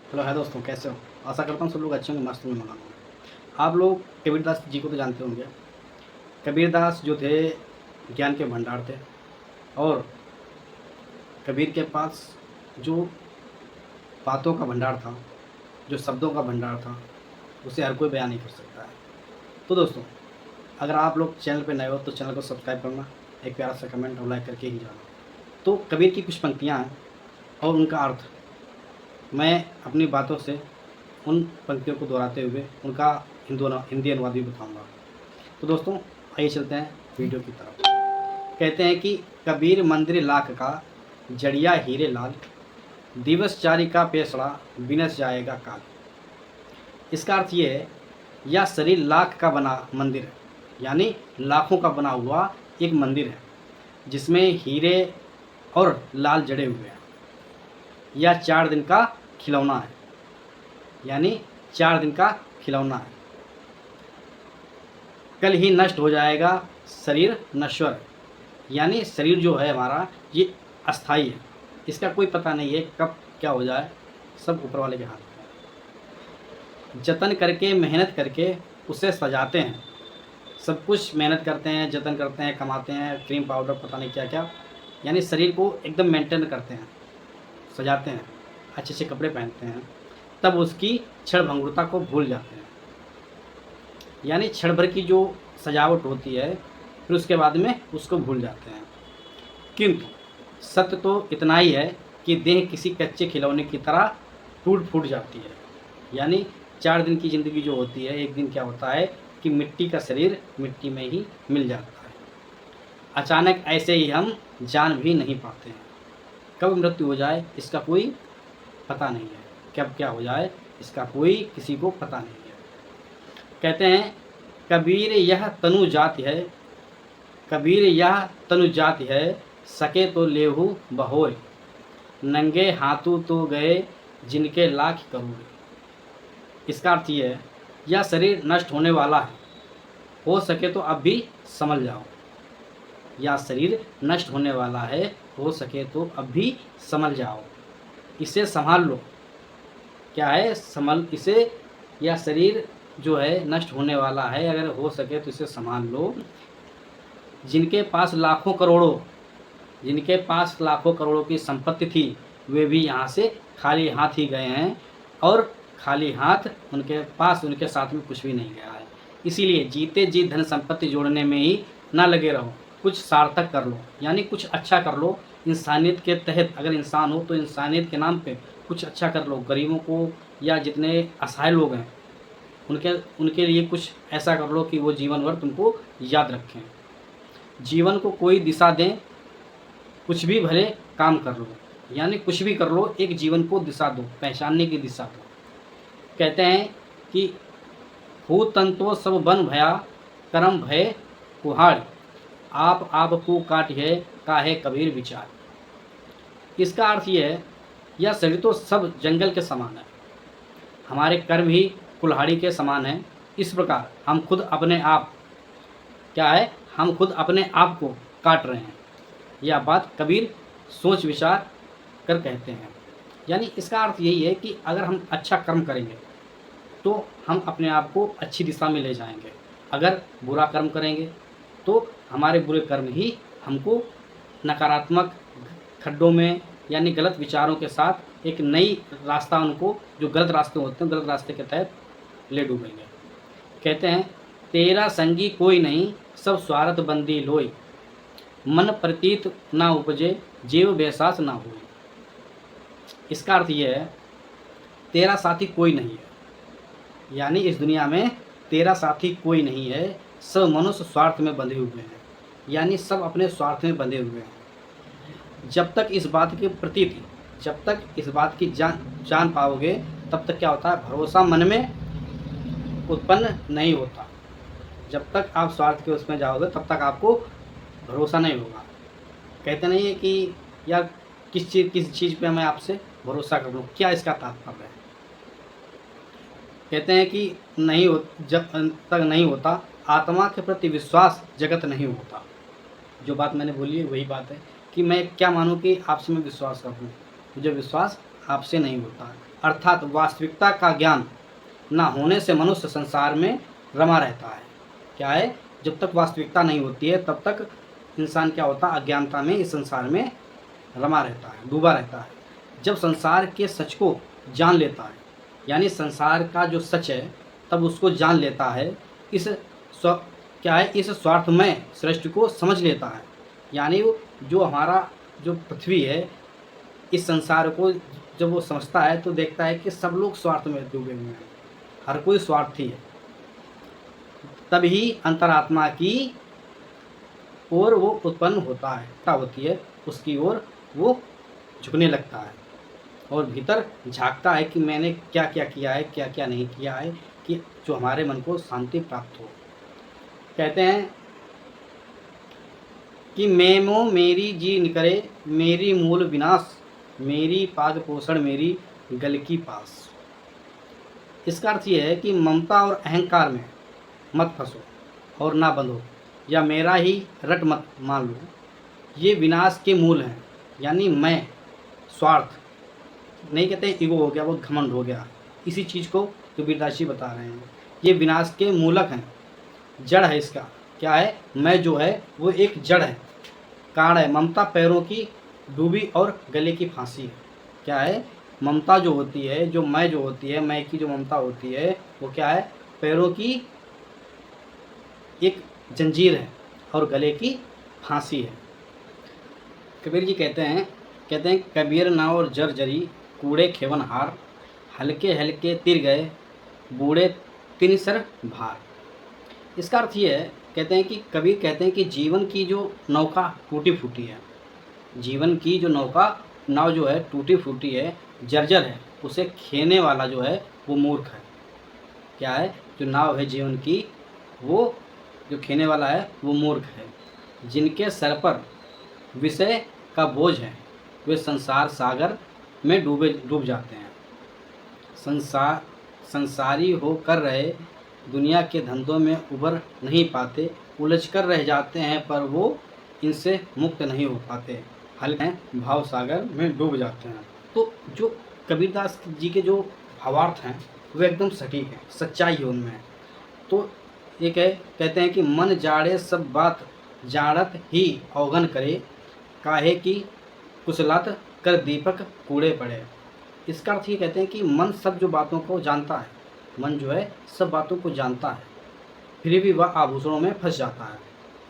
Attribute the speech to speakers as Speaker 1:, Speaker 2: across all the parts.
Speaker 1: Hello है दोस्तों, कैसे हो? आशा करता हूँ सब लोग अच्छे होंगे, मस्त होंगे, मगन होंगे। आप लोग कबीरदास जी को तो जानते होंगे। कबीरदास जो थे ज्ञान के भंडार थे, और कबीर के पास जो बातों का भंडार था, जो शब्दों का भंडार था, उसे हर कोई बयान नहीं कर सकता है। तो दोस्तों, अगर आप लोग चैनल पे नए हो तो चैनल को सब्सक्राइब करना, एक प्यारा सा कमेंट और लाइक करके ही जाना। तो कबीर की कुछ पंक्तियाँ हैं और उनका अर्थ मैं अपनी बातों से उन पंक्तियों को दोहराते हुए उनका हिंदी अनुवाद भी बताऊंगा। तो दोस्तों, आइए चलते हैं वीडियो की तरफ। कहते हैं कि कबीर मंदिर लाख का, जड़िया हीरे लाल, दिवस चारी का पेशड़ा, बिनस जाएगा काल। इसका अर्थ ये है, यह शरीर लाख का बना मंदिर है, यानी लाखों का बना हुआ एक मंदिर है जिसमें हीरे और लाल जड़े हुए हैं। यह 4 दिन का खिलौना है, यानी 4 दिन का खिलौना है। कल ही नष्ट हो जाएगा शरीर नश्वर है, यानी शरीर जो है हमारा ये अस्थाई है, इसका कोई पता नहीं है कब क्या हो जाए, सब ऊपर वाले के हाथ में है। जतन करके मेहनत करके उसे सजाते हैं, सब कुछ मेहनत करते हैं, जतन करते हैं, कमाते हैं, क्रीम पाउडर पता नहीं क्या क्या, यानी शरीर को एकदम मेंटेन करते हैं, सजाते हैं, अच्छे अच्छे कपड़े पहनते हैं, तब उसकी क्षण भंगुरता को भूल जाते हैं। यानी क्षण भर की जो सजावट होती है, फिर उसके बाद में उसको भूल जाते हैं। किंतु सत्य तो इतना ही है कि देह किसी कच्चे खिलौने की तरह टूट फूट जाती है। यानी 4 दिन की ज़िंदगी जो होती है, एक दिन क्या होता है कि मिट्टी का शरीर मिट्टी में ही मिल जाता है। अचानक ऐसे ही हम जान भी नहीं पाते हैं। कब मृत्यु हो जाए इसका कोई पता नहीं है, कब क्या हो जाए इसका कोई किसी को पता नहीं है। कहते हैं कबीर यह तनु जाति है, कबीर यह तनु जाति है, सके तो लेहू बहोय, नंगे हाथों तो गए जिनके लाख करोड़। इसका अर्थ ये है, यह शरीर नष्ट होने वाला है, हो सके तो अब भी समझ जाओ। यह शरीर नष्ट होने वाला है, हो सके तो अब भी समझ जाओ, इसे संभाल लो। क्या है? संभल इसे, यह शरीर जो है नष्ट होने वाला है, अगर हो सके तो इसे संभाल लो। जिनके पास लाखों करोड़ों, जिनके पास लाखों करोड़ों की संपत्ति थी, वे भी यहाँ से खाली हाथ ही गए हैं, और खाली हाथ उनके पास, उनके साथ में कुछ भी नहीं गया है। इसीलिए जीते जी धन संपत्ति जोड़ने में ही ना लगे रहो, कुछ सार्थक कर लो, यानी कुछ अच्छा कर लो। इंसानियत के तहत अगर इंसान हो तो इंसानियत के नाम पे कुछ अच्छा कर लो। गरीबों को या जितने असहाय लोग हैं उनके उनके लिए कुछ ऐसा कर लो कि वो जीवन भर तुमको याद रखें। जीवन को कोई दिशा दें, कुछ भी भले काम कर लो, यानी कुछ भी कर लो, एक जीवन को दिशा दो, पहचानने की दिशा दो। कहते हैं कि हो तन तो सब बन भया, कर्म भय कुहाड़, आप को काट है काहे कबीर विचार। इसका अर्थ ये है, यह शरीर तो सब जंगल के समान है, हमारे कर्म ही कुल्हाड़ी के समान है। इस प्रकार हम खुद अपने आप, क्या है, हम खुद अपने आप को काट रहे हैं। यह बात कबीर सोच विचार कर कहते हैं। यानी इसका अर्थ यही है कि अगर हम अच्छा कर्म करेंगे तो हम अपने आप को अच्छी दिशा में ले जाएंगे, अगर बुरा कर्म करेंगे तो हमारे बुरे कर्म ही हमको नकारात्मक खड्डों में, यानी गलत विचारों के साथ एक नई रास्ता, उनको जो गलत रास्ते होते हैं गलत रास्ते के तहत ले डूबेंगे। कहते हैं तेरा संगी कोई नहीं, सब स्वार्थ बंदी लोई, मन प्रतीत ना उपजे, जीव बेसास ना होए। इसका अर्थ ये है, तेरा साथी कोई नहीं है, यानी इस दुनिया में तेरा साथी कोई नहीं है, सब मनुष्य स्वार्थ में बंधे हुए हैं, यानी सब अपने स्वार्थ में बंधे हुए हैं। जब तक इस बात की प्रतीति, जब तक इस बात की जान पाओगे, तब तक क्या होता है, भरोसा मन में उत्पन्न नहीं होता। जब तक आप स्वार्थ के उसमें जाओगे तब तक आपको भरोसा नहीं होगा। कहते नहीं है कि यार किस चीज़ पे मैं आपसे भरोसा कर लूँ, क्या इसका तात्पर्य है? कहते हैं कि नहीं हो, जब तक नहीं होता आत्मा के प्रति विश्वास, जगत नहीं होता। जो बात मैंने बोली है वही बात है कि मैं क्या मानूँ कि आपसे मैं विश्वास कर लूँ, मुझे विश्वास आपसे नहीं होता। अर्थात वास्तविकता का ज्ञान ना होने से मनुष्य संसार में रमा रहता है। क्या है, जब तक वास्तविकता नहीं होती है तब तक इंसान क्या होता है, अज्ञानता में इस संसार में रमा रहता है, डूबा रहता है। जब संसार के सच को जान लेता है, यानी संसार का जो सच है तब उसको जान लेता है, इस इस स्वार्थमय सृष्टि को समझ लेता है। यानी जो हमारा जो पृथ्वी है, इस संसार को जब वो समझता है तो देखता है कि सब लोग स्वार्थ में डूबे हुए हैं, हर कोई स्वार्थी है। तभी अंतरात्मा की ओर वो उत्पन्न होता है, क्या होती है, उसकी ओर वो झुकने लगता है और भीतर झांकता है कि मैंने क्या क्या किया है, क्या क्या नहीं किया है, कि जो हमारे मन को शांति प्राप्त हो। कहते हैं कि मैमो मेरी जी निकरे, मेरी मूल विनाश, मेरी पाद पोषण मेरी गल की पास। इसका अर्थ ये है कि ममता और अहंकार में मत फंसो और ना बंधो, या मेरा ही रट मत मान लो। ये विनाश के मूल हैं। यानी मैं, स्वार्थ नहीं कहते हैं, ईगो हो गया, बहुत घमंड हो गया, इसी चीज़ को कबीरदास जी बता रहे हैं। ये विनाश के मूलक हैं, जड़ है इसका। क्या है, मैं जो है वो एक जड़ है, कारण है। ममता पैरों की डूबी और गले की फांसी है। क्या है, ममता जो होती है, जो मैं जो होती है, मैं की जो ममता होती है, वो क्या है, पैरों की एक जंजीर है और गले की फांसी है। कबीर जी कहते हैं कबीर नाव और जर जरी, कूड़े खेवन हार, हल्के हल्के तिर गए, बूढ़े तिन सर भार। इसका अर्थ ये है, कहते हैं कि कबीर कहते हैं कि जीवन की जो नौका टूटी फूटी है, जीवन की जो नाव जो है टूटी फूटी है, जर्जर है, उसे खेने वाला जो है वो मूर्ख है। क्या है, जो नाव है जीवन की, वो जो खेने वाला है वो मूर्ख है। जिनके सर पर विषय का बोझ है वे संसार सागर में डूब जाते हैं। संसारी हो कर रहे दुनिया के धंधों में उबर नहीं पाते, उलझ कर रह जाते हैं पर वो इनसे मुक्त नहीं हो पाते, हल्के भाव सागर में डूब जाते हैं। तो जो कबीरदास जी के जो भावार्थ हैं वो एकदम सटीक है, सच्चाई है उनमें। तो ये कहते हैं कि मन जाड़े सब बात जाड़त ही अवगन करे, काहे कि कुशलत कर दीपक कूड़े पड़े। इसका अर्थ ये कहते हैं कि मन सब जो बातों को जानता है, मन जो है सब बातों को जानता है, फिर भी वह आभूषणों में फंस जाता है।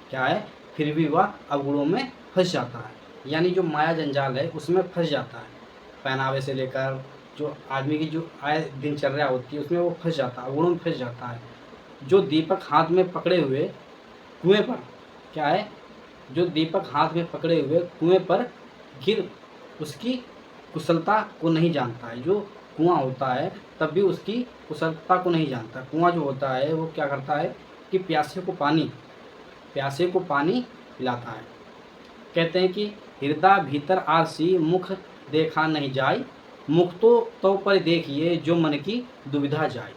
Speaker 1: क्या है, फिर भी वह अवगुणों में फंस जाता है, यानी जो माया जंजाल है उसमें फंस जाता है। पहनावे से लेकर जो आदमी की जो आय दिनचर्या होती है उसमें वो फंस जाता है, अवगुणों में फंस जाता है। जो दीपक हाथ में पकड़े हुए कुएं पर, क्या है, जो दीपक हाथ में पकड़े हुए कुएं पर गिर उसकी कुशलता को नहीं जानता है। जो कुआं होता है तब भी उसकी कुशलता को नहीं जानता। कुआं जो होता है वो क्या करता है कि प्यासे को पानी पिलाता है। कहते हैं कि हृदय भीतर आरसी, मुख देखा नहीं जाए, मुख तो पर देखिए जो मन की दुविधा जाए।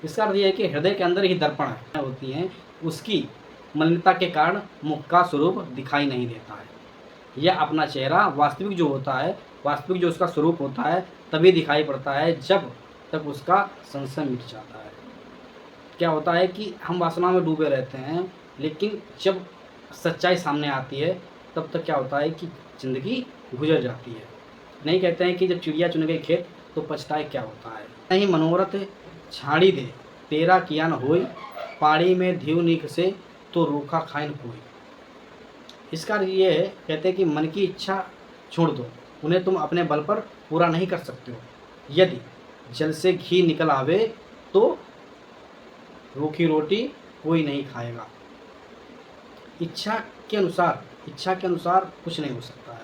Speaker 1: इसका अर्थ यह है कि हृदय के अंदर ही दर्पण होती हैं, उसकी मलिनता के कारण मुख का स्वरूप दिखाई नहीं देता है। यह अपना चेहरा वास्तविक जो होता है, वास्तविक जो उसका स्वरूप होता है तभी दिखाई पड़ता है जब तक उसका संशय मिट जाता है। क्या होता है कि हम वासना में डूबे रहते हैं, लेकिन जब सच्चाई सामने आती है तब तक क्या होता है कि ज़िंदगी गुजर जाती है। नहीं कहते हैं कि जब चिड़िया चुन गई खेत तो पछताए क्या होता है। नहीं मनोरथ छाड़ी दे, तेरा किया न होई, पाड़ी में धिव निक से तो रूखा खाए न कोई। इसका ये है, कहते हैं कि मन की इच्छा छोड़ दो, उन्हें तुम अपने बल पर पूरा नहीं कर सकते हो। यदि जल से घी निकल आवे तो रूखी रोटी कोई नहीं खाएगा। इच्छा के अनुसार कुछ नहीं हो सकता है।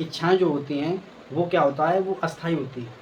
Speaker 1: इच्छाएं जो होती हैं वो क्या होता है, वो अस्थाई होती है।